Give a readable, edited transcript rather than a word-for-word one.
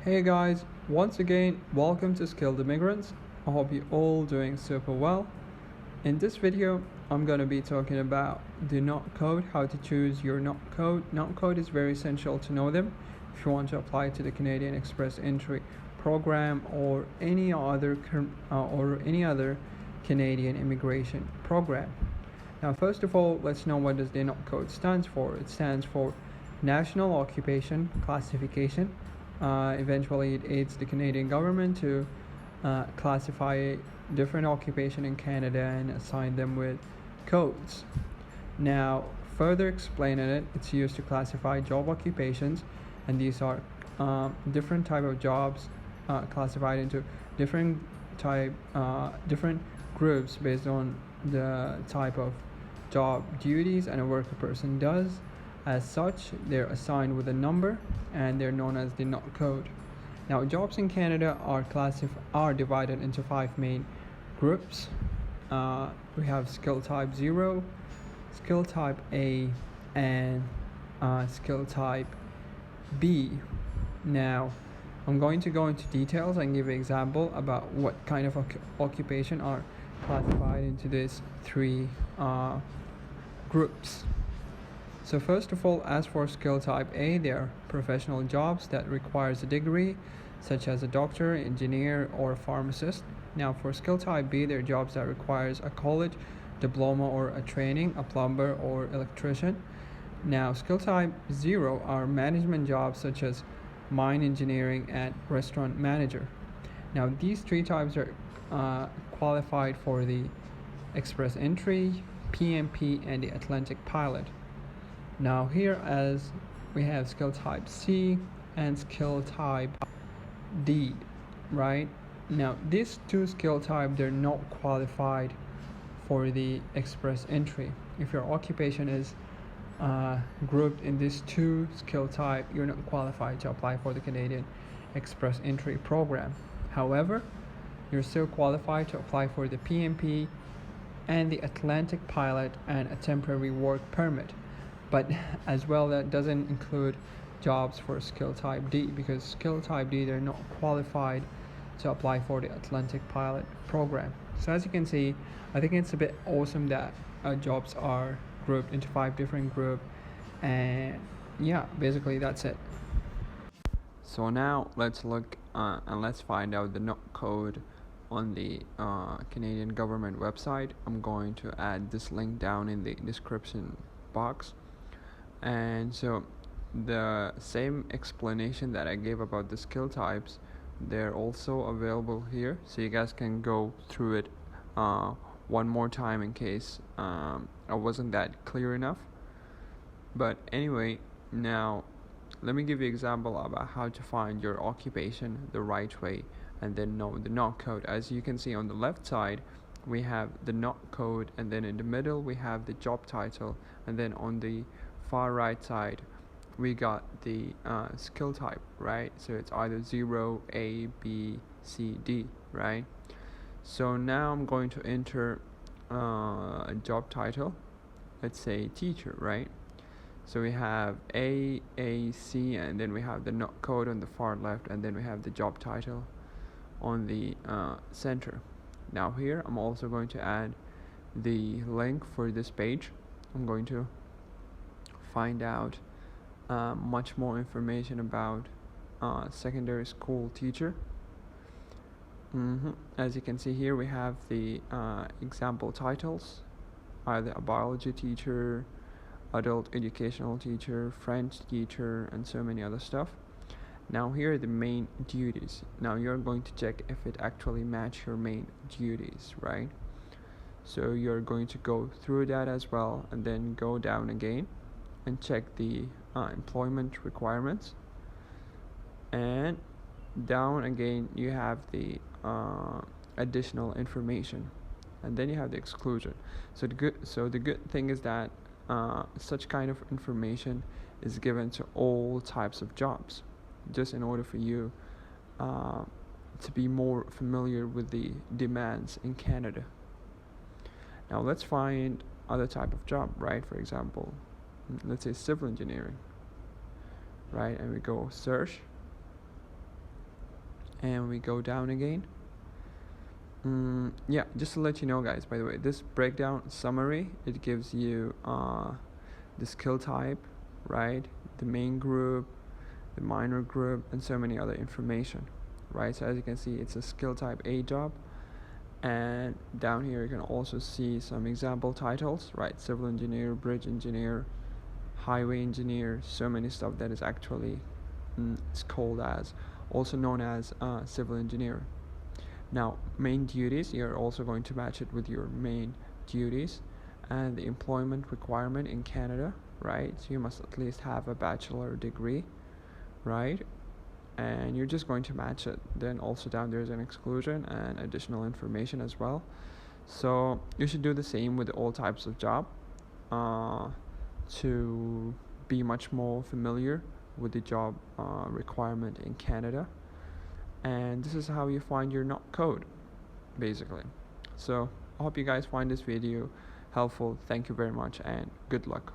Hey guys, once again, welcome to Skilled Immigrants. I hope you're all doing super well. In this video, I'm going to be talking about the NOC code, how to choose your NOC code. NOC code is very essential to know them if you want to apply to the Canadian Express Entry program or any other Canadian immigration program. Now, first of all, let's know what does the NOC code stands for. It stands for National Occupation Classification. Eventually, it aids the Canadian government to classify different occupation in Canada and assign them with codes. Now, further explaining it, it's used to classify job occupations, and these are different type of jobs classified into different groups based on the type of job duties and a work a person does. As such, they're assigned with a number and they're known as the NOC code. Now, jobs in Canada are divided into 5 main groups. We have skill type 0, skill type A, and skill type B. Now, I'm going to go into details and give an example about what kind of occupation are classified into these 3 groups. So first of all, as for skill type A, they are professional jobs that requires a degree, such as a doctor, engineer, or a pharmacist. Now for skill type B, they're jobs that requires a college diploma or a training, a plumber or electrician. Now skill type 0 are management jobs such as mine engineering and restaurant manager. Now these 3 types are qualified for the Express Entry, PMP, and the Atlantic Pilot. Now here as we have skill type C and skill type D, right? Now these 2 skill type, they're not qualified for the Express Entry. If your occupation is grouped in these 2 skill type, you're not qualified to apply for the Canadian Express Entry program. However, you're still qualified to apply for the PMP and the Atlantic Pilot and a temporary work permit. But as well, that doesn't include jobs for skill type D, because skill type D, they're not qualified to apply for the Atlantic Pilot program. So as you can see, I think it's a bit awesome that jobs are grouped into 5 different groups, and yeah, basically that's it. So now let's look and let's find out the NOC code on the Canadian government website. I'm going to add this link down in the description box. And so the same explanation that I gave about the skill types, they're also available here, so you guys can go through it one more time in case I wasn't that clear enough. But anyway, now let me give you an example about how to find your occupation the right way and then know the NOC code. As you can see on the left side, we have the NOC code, and then in the middle we have the job title, and then on the far right side we got the skill type, right? So it's either 0, A, B, C, D, right? So now I'm going to enter a job title. Let's say teacher, right? So we have A, C, and then we have the NOC code on the far left, and then we have the job title on the center. Now here I'm also going to add the link for this page. I'm going to find out much more information about secondary school teacher. As you can see here, we have the example titles, either a biology teacher, adult educational teacher, French teacher, and so many other stuff. Now here are the main duties. Now you're going to check if it actually match your main duties, right? So you're going to go through that as well, and then go down again and check the employment requirements, and down again you have the additional information, and then you have the exclusion. So the good thing is that such kind of information is given to all types of jobs, just in order for you to be more familiar with the demands in Canada. Now let's find other type of job, right? For example, let's say civil engineering, right? And we go search, and we go down again. Yeah, just to let you know, guys, by the way, this breakdown summary, it gives you the skill type, right, the main group, the minor group, and so many other information, right? So as you can see, it's a skill type A job, and down here you can also see some example titles, right? Civil engineer, bridge engineer, highway engineer, so many stuff that is actually it's called as, also known as civil engineer. Now, main duties, you're also going to match it with your main duties, and the employment requirement in Canada, right? So you must at least have a bachelor degree, right? And you're just going to match it. Then also down there's an exclusion and additional information as well. So you should do the same with all types of job to be much more familiar with the job requirement in Canada. And this is how you find your NOC code, basically. So I hope you guys find this video helpful. Thank you very much and good luck.